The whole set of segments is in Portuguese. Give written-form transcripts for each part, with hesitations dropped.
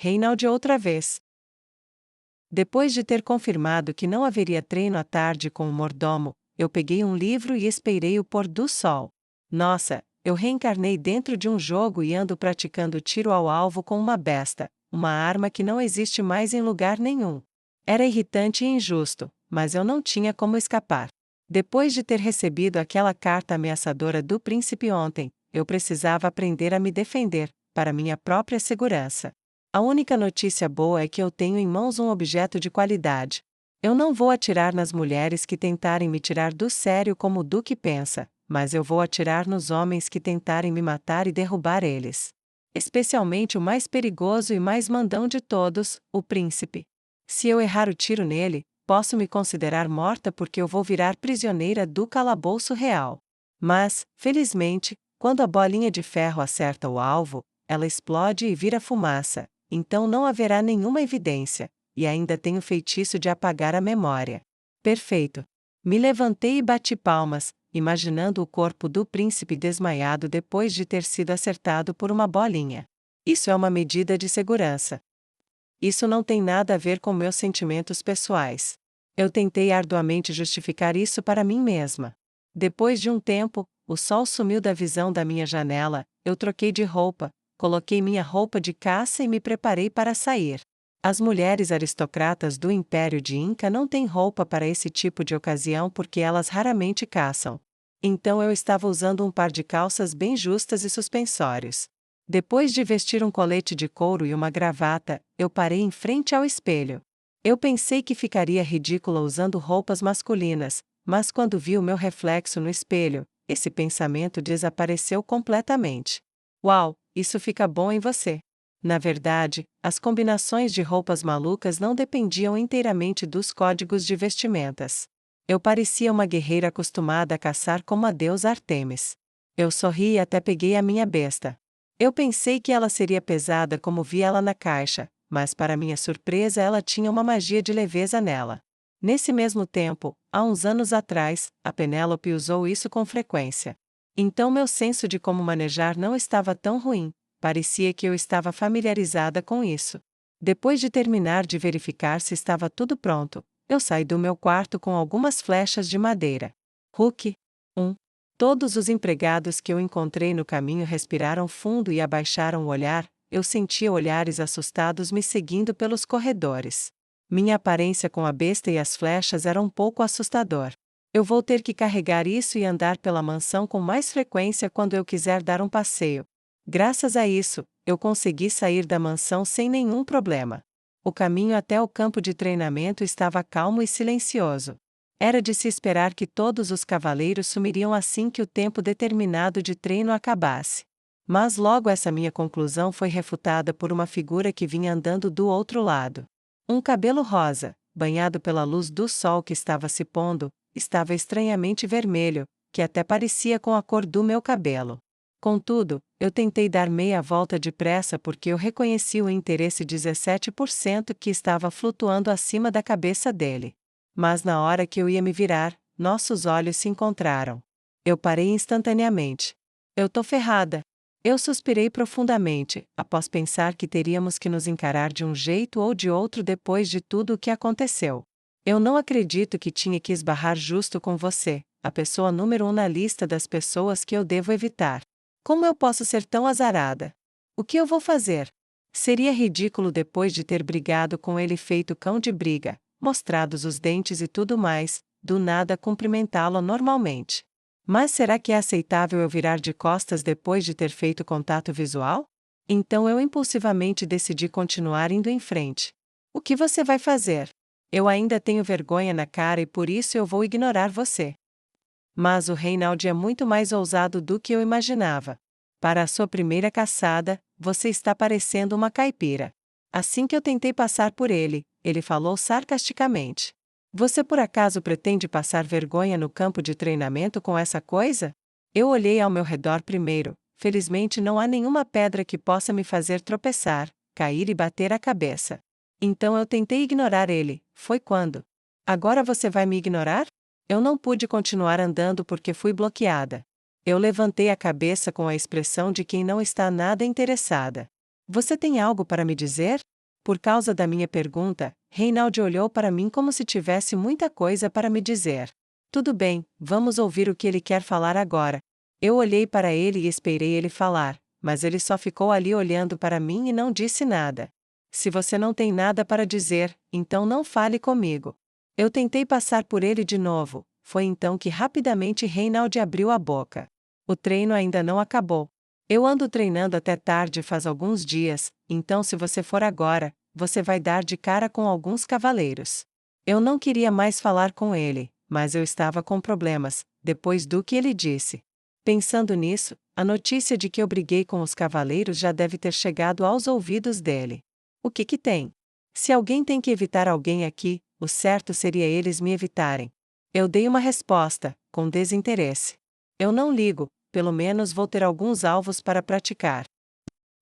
Reinaldi outra vez. Depois de ter confirmado que não haveria treino à tarde com o mordomo, eu peguei um livro e esperei o pôr do sol. Nossa, eu reencarnei dentro de um jogo e ando praticando tiro ao alvo com uma besta, uma arma que não existe mais em lugar nenhum. Era irritante e injusto, mas eu não tinha como escapar. Depois de ter recebido aquela carta ameaçadora do príncipe ontem, eu precisava aprender a me defender, para minha própria segurança. A única notícia boa é que eu tenho em mãos um objeto de qualidade. Eu não vou atirar nas mulheres que tentarem me tirar do sério como o Duque pensa, mas eu vou atirar nos homens que tentarem me matar e derrubar eles. Especialmente o mais perigoso e mais mandão de todos, o príncipe. Se eu errar o tiro nele, posso me considerar morta porque eu vou virar prisioneira do calabouço real. Mas, felizmente, quando a bolinha de ferro acerta o alvo, ela explode e vira fumaça, então não haverá nenhuma evidência, e ainda tenho o feitiço de apagar a memória. Perfeito. Me levantei e bati palmas, imaginando o corpo do príncipe desmaiado depois de ter sido acertado por uma bolinha. Isso é uma medida de segurança. Isso não tem nada a ver com meus sentimentos pessoais. Eu tentei arduamente justificar isso para mim mesma. Depois de um tempo, o sol sumiu da visão da minha janela, eu troquei de roupa, coloquei minha roupa de caça e me preparei para sair. As mulheres aristocratas do Império de Inca não têm roupa para esse tipo de ocasião porque elas raramente caçam. Então eu estava usando um par de calças bem justas e suspensórios. Depois de vestir um colete de couro e uma gravata, eu parei em frente ao espelho. Eu pensei que ficaria ridícula usando roupas masculinas, mas quando vi o meu reflexo no espelho, esse pensamento desapareceu completamente. Uau, isso fica bom em você. Na verdade, as combinações de roupas malucas não dependiam inteiramente dos códigos de vestimentas. Eu parecia uma guerreira acostumada a caçar como a deusa Ártemis. Eu sorri e até peguei a minha besta. Eu pensei que ela seria pesada como vi ela na caixa, mas para minha surpresa ela tinha uma magia de leveza nela. Nesse mesmo tempo, há uns anos atrás, a Penélope usou isso com frequência. Então meu senso de como manejar não estava tão ruim, parecia que eu estava familiarizada com isso. Depois de terminar de verificar se estava tudo pronto, eu saí do meu quarto com algumas flechas de madeira. Hulk 1. Todos os empregados que eu encontrei no caminho respiraram fundo e abaixaram o olhar, eu sentia olhares assustados me seguindo pelos corredores. Minha aparência com a besta e as flechas era um pouco assustador. Eu vou ter que carregar isso e andar pela mansão com mais frequência quando eu quiser dar um passeio. Graças a isso, eu consegui sair da mansão sem nenhum problema. O caminho até o campo de treinamento estava calmo e silencioso. Era de se esperar que todos os cavaleiros sumiriam assim que o tempo determinado de treino acabasse. Mas logo essa minha conclusão foi refutada por uma figura que vinha andando do outro lado. Um cabelo rosa, banhado pela luz do sol que estava se pondo, estava estranhamente vermelho, que até parecia com a cor do meu cabelo. Contudo, eu tentei dar meia volta depressa porque eu reconheci o interesse 17% que estava flutuando acima da cabeça dele. Mas na hora que eu ia me virar, nossos olhos se encontraram. Eu parei instantaneamente. Eu tô ferrada. Eu suspirei profundamente, após pensar que teríamos que nos encarar de um jeito ou de outro depois de tudo o que aconteceu. Eu não acredito que tinha que esbarrar justo com você, a pessoa número 1 na lista das pessoas que eu devo evitar. Como eu posso ser tão azarada? O que eu vou fazer? Seria ridículo depois de ter brigado com ele feito cão de briga, mostrados os dentes e tudo mais, do nada cumprimentá-lo normalmente. Mas será que é aceitável eu virar de costas depois de ter feito contato visual? Então eu impulsivamente decidi continuar indo em frente. O que você vai fazer? Eu ainda tenho vergonha na cara e por isso eu vou ignorar você. Mas o Reinaldi é muito mais ousado do que eu imaginava. Para a sua primeira caçada, você está parecendo uma caipira. Assim que eu tentei passar por ele, ele falou sarcasticamente. Você por acaso pretende passar vergonha no campo de treinamento com essa coisa? Eu olhei ao meu redor primeiro, felizmente não há nenhuma pedra que possa me fazer tropeçar, cair e bater a cabeça. Então eu tentei ignorar ele, foi quando. Agora você vai me ignorar? Eu não pude continuar andando porque fui bloqueada. Eu levantei a cabeça com a expressão de quem não está nada interessada. Você tem algo para me dizer? Por causa da minha pergunta, Reinald olhou para mim como se tivesse muita coisa para me dizer. Tudo bem, vamos ouvir o que ele quer falar agora. Eu olhei para ele e esperei ele falar, mas ele só ficou ali olhando para mim e não disse nada. Se você não tem nada para dizer, então não fale comigo. Eu tentei passar por ele de novo, foi então que rapidamente Reinald abriu a boca. O treino ainda não acabou. Eu ando treinando até tarde faz alguns dias, então se você for agora, você vai dar de cara com alguns cavaleiros. Eu não queria mais falar com ele, mas eu estava com problemas, depois do que ele disse. Pensando nisso, a notícia de que eu briguei com os cavaleiros já deve ter chegado aos ouvidos dele. O que tem? Se alguém tem que evitar alguém aqui, o certo seria eles me evitarem. Eu dei uma resposta, com desinteresse. Eu não ligo, pelo menos vou ter alguns alvos para praticar.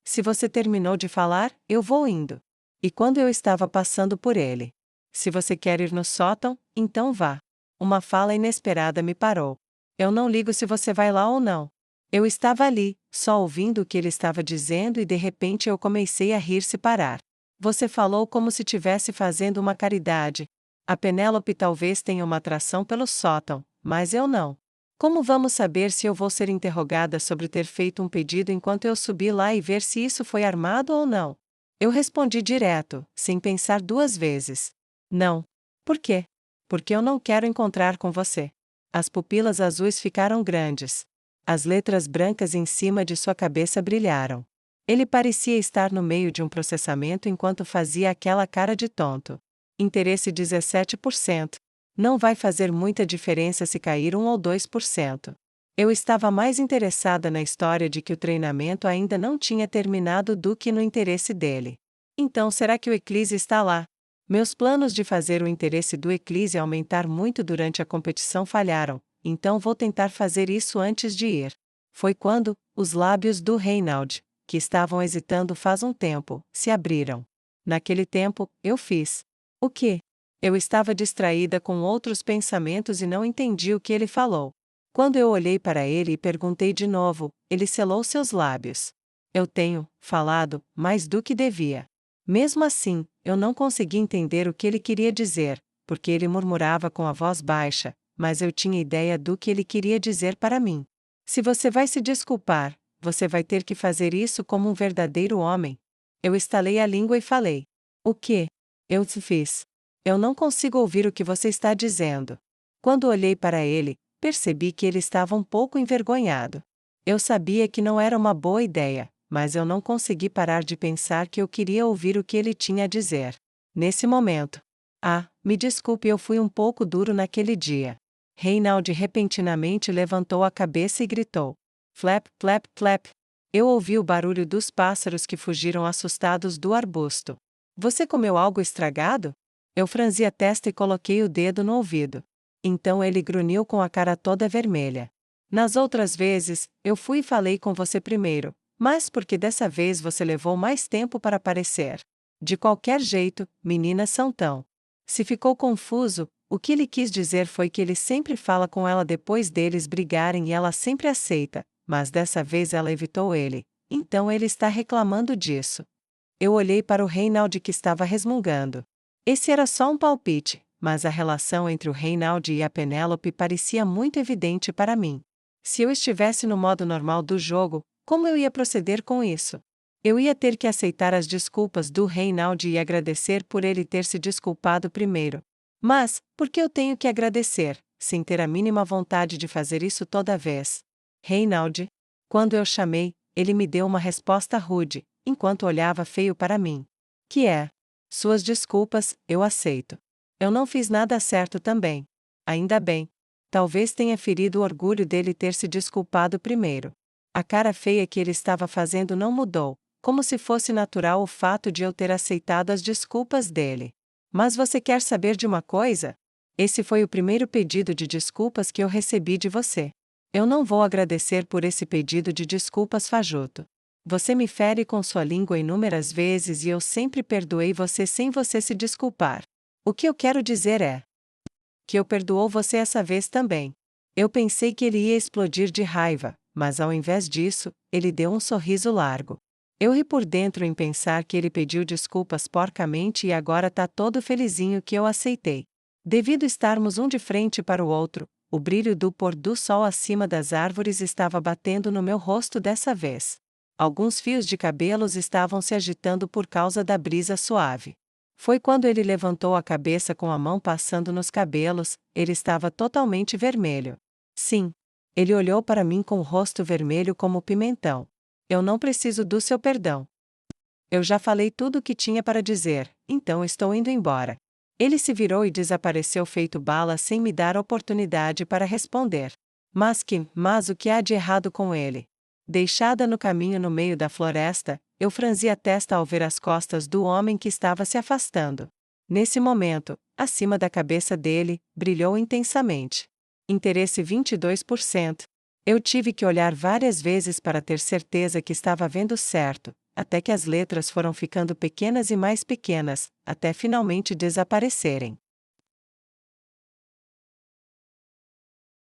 Se você terminou de falar, eu vou indo. E quando eu estava passando por ele. Se você quer ir no sótão, então vá. Uma fala inesperada me parou. Eu não ligo se você vai lá ou não. Eu estava ali, só ouvindo o que ele estava dizendo e de repente eu comecei a rir-se parar. Você falou como se estivesse fazendo uma caridade. A Penélope talvez tenha uma atração pelo sótão, mas eu não. Como vamos saber se eu vou ser interrogada sobre ter feito um pedido enquanto eu subi lá e ver se isso foi armado ou não? Eu respondi direto, sem pensar duas vezes. Não. Por quê? Porque eu não quero encontrar com você. As pupilas azuis ficaram grandes. As letras brancas em cima de sua cabeça brilharam. Ele parecia estar no meio de um processamento enquanto fazia aquela cara de tonto. Interesse 17%. Não vai fazer muita diferença se cair 1 ou 2%. Eu estava mais interessada na história de que o treinamento ainda não tinha terminado do que no interesse dele. Então será que o Eclise está lá? Meus planos de fazer o interesse do Eclise aumentar muito durante a competição falharam, então vou tentar fazer isso antes de ir. Foi quando os lábios do Reinald, que estavam hesitando faz um tempo, se abriram. Naquele tempo, eu fiz. O quê? Eu estava distraída com outros pensamentos e não entendi o que ele falou. Quando eu olhei para ele e perguntei de novo, ele selou seus lábios. Eu tenho falado mais do que devia. Mesmo assim, eu não consegui entender o que ele queria dizer, porque ele murmurava com a voz baixa, mas eu tinha ideia do que ele queria dizer para mim. Se você vai se desculpar, você vai ter que fazer isso como um verdadeiro homem. Eu estalei a língua e falei. O quê? Eu te fiz. Eu não consigo ouvir o que você está dizendo. Quando olhei para ele, percebi que ele estava um pouco envergonhado. Eu sabia que não era uma boa ideia, mas eu não consegui parar de pensar que eu queria ouvir o que ele tinha a dizer. Nesse momento. Me desculpe, eu fui um pouco duro naquele dia. Reinald repentinamente levantou a cabeça e gritou. Flap, flap, flap. Eu ouvi o barulho dos pássaros que fugiram assustados do arbusto. Você comeu algo estragado? Eu franzi a testa e coloquei o dedo no ouvido. Então ele grunhiu com a cara toda vermelha. Nas outras vezes, eu fui e falei com você primeiro, mas porque dessa vez você levou mais tempo para aparecer. De qualquer jeito, meninas são tão. Se ficou confuso, o que ele quis dizer foi que ele sempre fala com ela depois deles brigarem e ela sempre aceita, mas dessa vez ela evitou ele, então ele está reclamando disso. Eu olhei para o Reinald que estava resmungando. Esse era só um palpite, mas a relação entre o Reinald e a Penélope parecia muito evidente para mim. Se eu estivesse no modo normal do jogo, como eu ia proceder com isso? Eu ia ter que aceitar as desculpas do Reinald e agradecer por ele ter se desculpado primeiro. Mas, por que eu tenho que agradecer, sem ter a mínima vontade de fazer isso toda vez? Reinald? Quando eu chamei, ele me deu uma resposta rude, enquanto olhava feio para mim. Que é? Suas desculpas, eu aceito. Eu não fiz nada certo também. Ainda bem. Talvez tenha ferido o orgulho dele ter se desculpado primeiro. A cara feia que ele estava fazendo não mudou, como se fosse natural o fato de eu ter aceitado as desculpas dele. Mas você quer saber de uma coisa? Esse foi o primeiro pedido de desculpas que eu recebi de você. Eu não vou agradecer por esse pedido de desculpas fajuto. Você me fere com sua língua inúmeras vezes e eu sempre perdoei você sem você se desculpar. O que eu quero dizer é que eu perdoou você essa vez também. Eu pensei que ele ia explodir de raiva, mas ao invés disso, ele deu um sorriso largo. Eu ri por dentro em pensar que ele pediu desculpas porcamente e agora tá todo felizinho que eu aceitei. Devido estarmos um de frente para o outro, o brilho do pôr do sol acima das árvores estava batendo no meu rosto dessa vez. Alguns fios de cabelos estavam se agitando por causa da brisa suave. Foi quando ele levantou a cabeça com a mão passando nos cabelos, ele estava totalmente vermelho. Sim. Ele olhou para mim com o rosto vermelho como pimentão. Eu não preciso do seu perdão. Eu já falei tudo o que tinha para dizer, então estou indo embora. Ele se virou e desapareceu feito bala sem me dar oportunidade para responder. Mas o que há de errado com ele? Deixada no caminho no meio da floresta, eu franzi a testa ao ver as costas do homem que estava se afastando. Nesse momento, acima da cabeça dele, brilhou intensamente. Interesse 22%. Eu tive que olhar várias vezes para ter certeza que estava vendo certo, até que as letras foram ficando pequenas e mais pequenas, até finalmente desaparecerem.